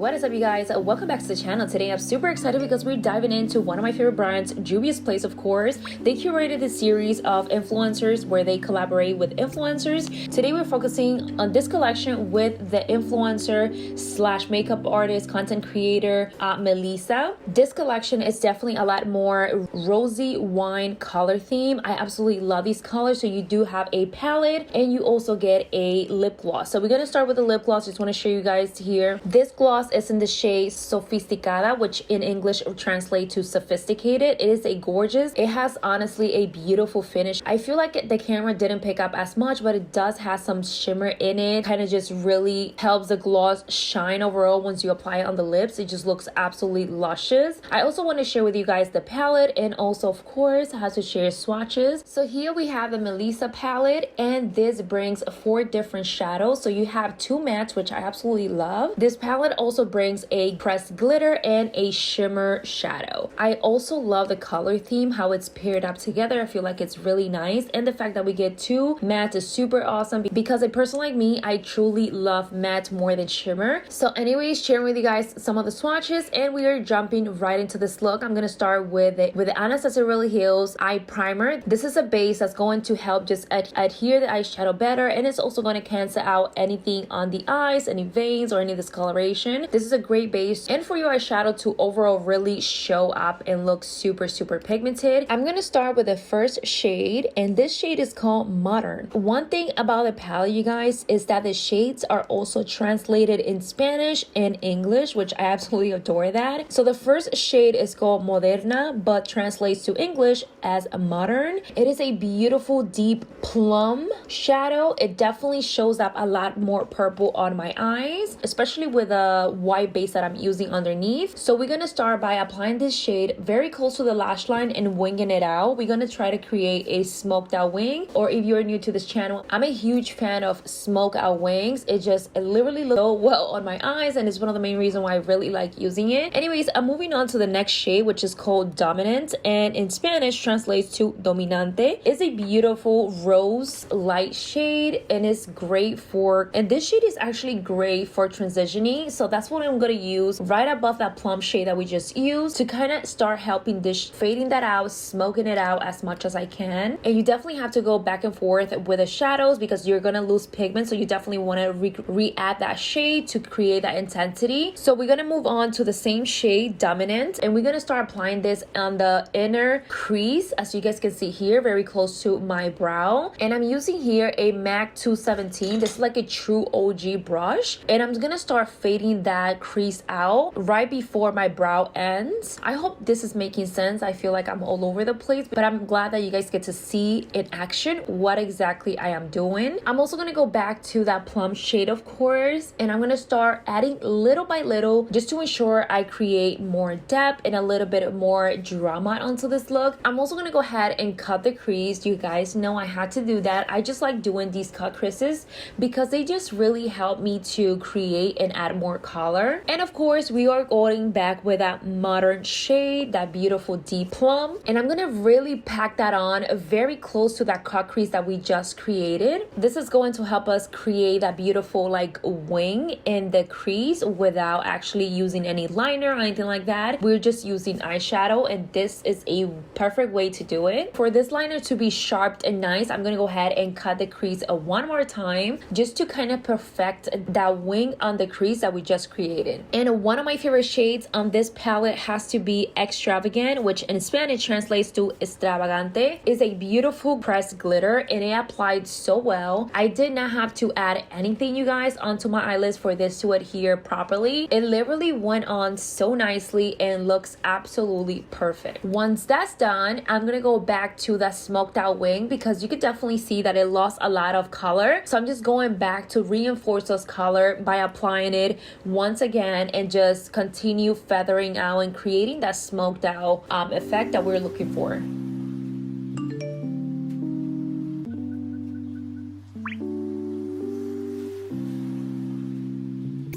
What is up, you guys? Welcome back to the channel. Today I'm super excited because we're diving into one of my favorite brands, Juvia's place, of course. They curated a series of influencers where they collaborate with influencers. Today we're focusing on this collection with the influencer slash makeup artist, content creator, Melissa. This collection is definitely a lot more rosy wine color theme. I absolutely love these colors. So you do have a palette and you also get a lip gloss. So we're gonna start with the lip gloss. Just want to show you guys here. This gloss is in the shade Sofisticada, which in English will translate to sophisticated. It is a gorgeous. It has honestly a beautiful finish. I feel like the camera didn't pick up as much, but it does have some shimmer in it. Kind of just really helps the gloss shine overall once you apply it on the lips. It just looks absolutely luscious. I also want to share with you guys the palette and also, of course, how to share swatches. So here we have the Melissa palette, and this brings 4 different shadows. So you have 2 mattes, which I absolutely love. This palette also brings a pressed glitter and a shimmer shadow. I also love the color theme, how it's paired up together. I feel like it's really nice, and the fact that we get 2 mattes is super awesome because a person like me, I truly love matte more than shimmer. So anyways, sharing with you guys some of the swatches, and we are jumping right into this look. I'm gonna start with the Anastasia Beverly Hills eye primer. This is a base that's going to help just adhere the eyeshadow better, and it's also going to cancel out anything on the eyes, any veins or any discoloration. This is a great base and for your eyeshadow to overall really show up and look super pigmented. I'm going to start with the first shade, and this shade is called Modern. One thing about the palette, you guys, is that the shades are also translated in Spanish and English, which I absolutely adore that. So the first shade is called Moderna, but translates to English as Modern. It is a beautiful deep plum shadow. It definitely shows up a lot more purple on my eyes, especially with a white base that I'm using underneath. So we're gonna start by applying this shade very close to the lash line and winging it out. We're gonna try to create a smoked out wing, or if you're new to this channel, I'm a huge fan of smoke out wings. It literally looks so well on my eyes, and it's one of the main reasons why I really like using it. Anyways, I'm moving on to the next shade, which is called Dominant, and in Spanish translates to Dominante. It's a beautiful rose light shade, and it's great for, and this shade is actually great for transitioning. So that's what I'm gonna use right above that plum shade that we just used to kind of start helping this, fading that out, smoking it out as much as I can. And you definitely have to go back and forth with the shadows because you're gonna lose pigment, so you definitely want to re-add that shade to create that intensity. So we're gonna move on to the same shade, Dominant, and we're gonna start applying this on the inner crease, as you guys can see here, very close to my brow. And I'm using here a MAC 217. This is like a true OG brush, and I'm gonna start fading that crease out right before my brow ends. I hope this is making sense. I feel like I'm all over the place, but I'm glad that you guys get to see in action what exactly I am doing. I'm also gonna go back to that plum shade, of course, and I'm gonna start adding little by little just to ensure I create more depth and a little bit more drama onto this look. I'm also gonna go ahead and cut the crease. You guys know I had to do that. I just like doing these cut creases because they just really help me to create and add more color. And of course, we are going back with that Modern shade, that beautiful deep plum, and I'm gonna really pack that on very close to that cut crease that we just created. This is going to help us create that beautiful like wing in the crease without actually using any liner or anything like that. We're just using eyeshadow, and this is a perfect way to do it. For this liner to be sharp and nice, I'm gonna go ahead and cut the crease one more time just to kind of perfect that wing on the crease that we just created. And one of my favorite shades on this palette has to be Extravagant, which in Spanish translates to Extravagante. It's a beautiful pressed glitter, and it applied so well. I did not have to add anything, you guys, onto my eyelids for this to adhere properly. It literally went on so nicely and looks absolutely perfect. Once that's done, I'm gonna go back to that smoked out wing because you could definitely see that it lost a lot of color. So I'm just going back to reinforce those color by applying it once again and just continue feathering out and creating that smoked out effect that we're looking for.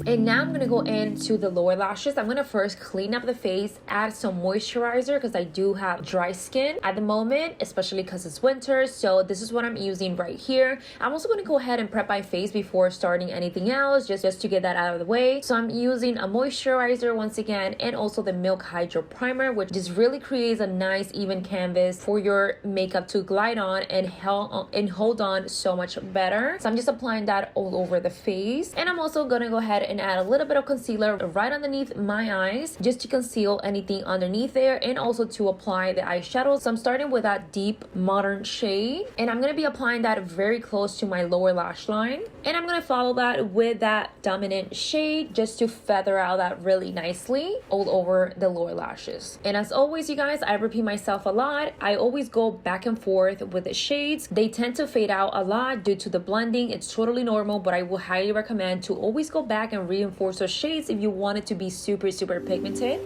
And And now I'm gonna go into the lower lashes. I'm gonna first clean up the face, add some moisturizer because I do have dry skin at the moment, especially because it's winter. So this is what I'm using right here. I'm also gonna go ahead and prep my face before starting anything else, just to get that out of the way. So I'm using a moisturizer once again, and also the Milk Hydro Primer, which just really creates a nice even canvas for your makeup to glide on and hold on so much better. So I'm just applying that all over the face. And I'm also gonna go ahead and add a little bit of concealer right underneath my eyes, just to conceal anything underneath there, and also to apply the eyeshadow. So I'm starting with that deep modern shade, and I'm gonna be applying that very close to my lower lash line, and I'm gonna follow that with that dominant shade just to feather out that really nicely all over the lower lashes. And as always, you guys, I repeat myself a lot. I always go back and forth with the shades. They tend to fade out a lot due to the blending. It's totally normal, but I will highly recommend to always go back and reinforce those shades if you want it to be super pigmented.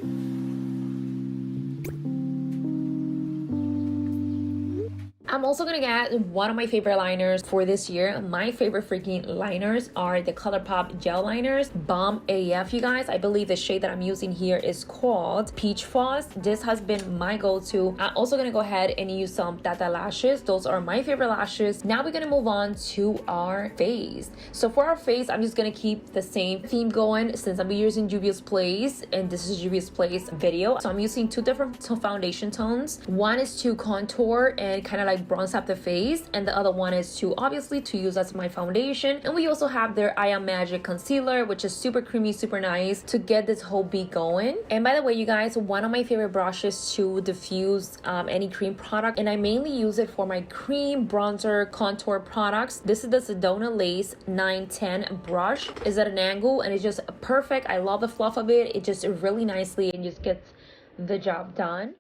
I'm also gonna get one of my favorite liners for this year. My favorite freaking liners are the ColourPop gel liners. Bomb AF, you guys. I believe the shade that I'm using here is called Peach Fuzz. This has been my go-to. I'm also gonna go ahead and use some Tata lashes. Those are my favorite lashes. Now we're gonna move on to our face. So for our face, I'm just gonna keep the same theme going since I'm using Juvia's Place, and this is Juvia's Place video. So I'm using two different foundation tones. One is to contour and kind of like bronze up the face, and the other one is to obviously to use as my foundation. And we also have their I Am Magic concealer, which is super creamy, super nice to get this whole beat going. And by the way, you guys, one of my favorite brushes to diffuse any cream product, and I mainly use it for my cream bronzer contour products. This is the Sedona Lace 910 brush. It's at an angle and it's just perfect. I love the fluff of it. It just really nicely and just gets the job done.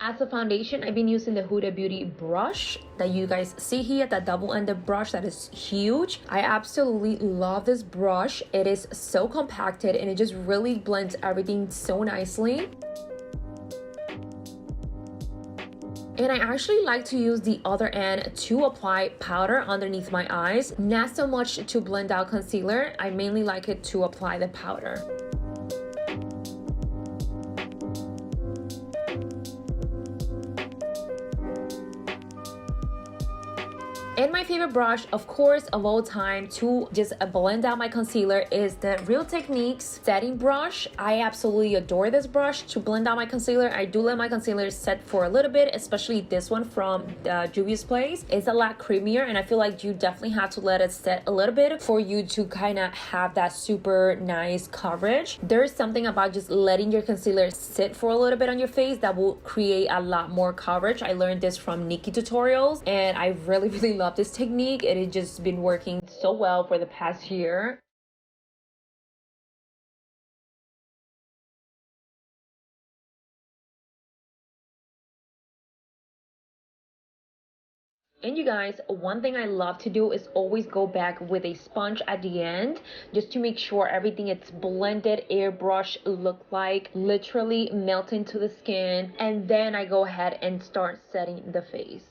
As a foundation, I've been using the Huda Beauty brush that you guys see here, that double-ended brush that is huge. I absolutely love this brush. It is so compacted and it just really blends everything so nicely. And I actually like to use the other end to apply powder underneath my eyes. Not so much to blend out concealer. I mainly like it to apply the powder. And my favorite brush, of course, of all time to just blend out my concealer is the Real Techniques setting brush. I absolutely adore this brush to blend out my concealer. I do let my concealer set for a little bit, especially this one from Juvia's Place. It's a lot creamier, and I feel like you definitely have to let it set a little bit for you to kind of have that super nice coverage. There's something about just letting your concealer sit for a little bit on your face that will create a lot more coverage. I learned this from Nikki tutorials, and I really love this technique. It has just been working so well for the past year. And you guys, one thing I love to do is always go back with a sponge at the end just to make sure everything is blended, airbrush look like, literally melt into the skin, and then I go ahead and start setting the face.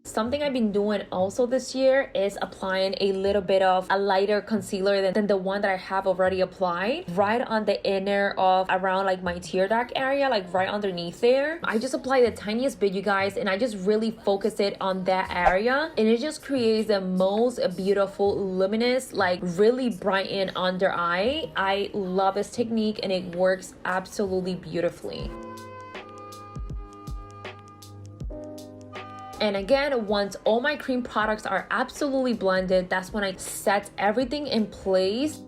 Something I've been doing also this year is applying a little bit of a lighter concealer than the one that I have already applied right on the inner of around like my tear duct area, like right underneath there. I just apply the tiniest bit, you guys, and I just really focus it on that area, and it just creates the most beautiful luminous, like really brighten under eye. I love this technique and it works absolutely beautifully. And again, once all my cream products are absolutely blended, that's when I set everything in place.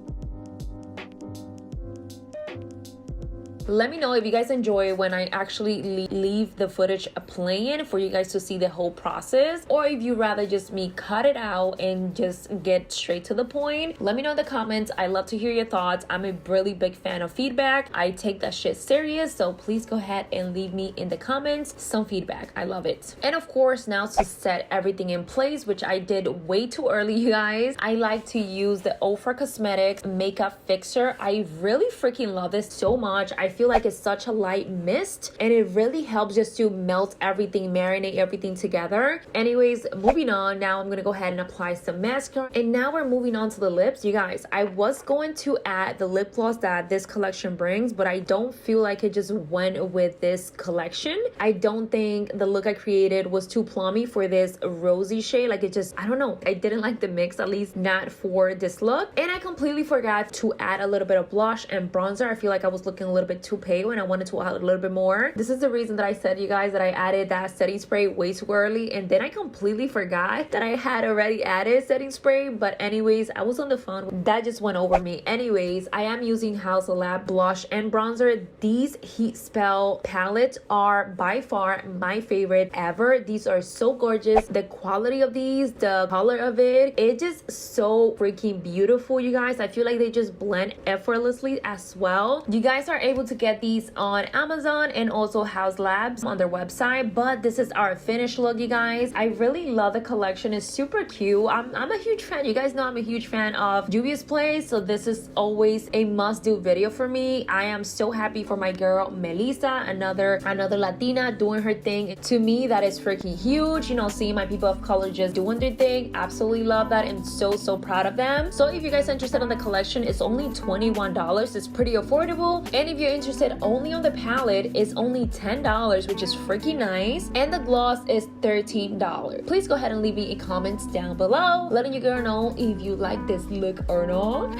Let me know if you guys enjoy when I actually leave the footage playing for you guys to see the whole process, or if you rather just me cut it out and just get straight to the point. Let me know in the comments. I love to hear your thoughts. I'm a really big fan of feedback. I take that shit serious, so please go ahead and leave me in the comments some feedback. I love it. And of course, now to set everything in place, which I did way too early, you guys, I like to use the Ofra Cosmetics makeup fixer. I really freaking love this so much. I feel like it's such a light mist and it really helps just to melt everything, marinate everything together. Anyways, moving on, now I'm gonna go ahead and apply some mascara, and now we're moving on to the lips. You guys, I was going to add the lip gloss that this collection brings, but I don't feel like it just went with this collection. I don't think the look I created was too plummy for this rosy shade. Like, it just, I don't know, I didn't like the mix, at least not for this look. And I completely forgot to add a little bit of blush and bronzer. I feel like I was looking a little bit too pale and I wanted to add a little bit more. This is the reason that I said, you guys, that I added that setting spray way too early, and then I completely forgot that I had already added setting spray. But anyways, I was on the phone, that just went over me. Anyways, I am using House Lab blush and bronzer. These Heat Spell palettes are by far my favorite ever. These are so gorgeous. The quality of these, the color of it's just so freaking beautiful, you guys. I feel like they just blend effortlessly as well. You guys are able to get these on Amazon and also House Labs on their website, but this is our finished look, you guys. I really love the collection. It's super cute. I'm a huge fan. You guys know I'm a huge fan of Juvia's Place, so this is always a must-do video for me. I am so happy for my girl Melissa, another Latina doing her thing. To me, that is freaking huge. You know, seeing my people of color just doing their thing, absolutely love that and so proud of them. So if you guys are interested in the collection, it's only $21. It's pretty affordable. And if you're interested only on the palette, it's only $10, which is freaking nice. And the gloss is $13. Please go ahead and leave me a comment down below letting your girl know if you like this look or not.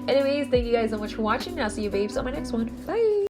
Anyways, thank you guys so much for watching, and I'll see you babes on my next one. Bye.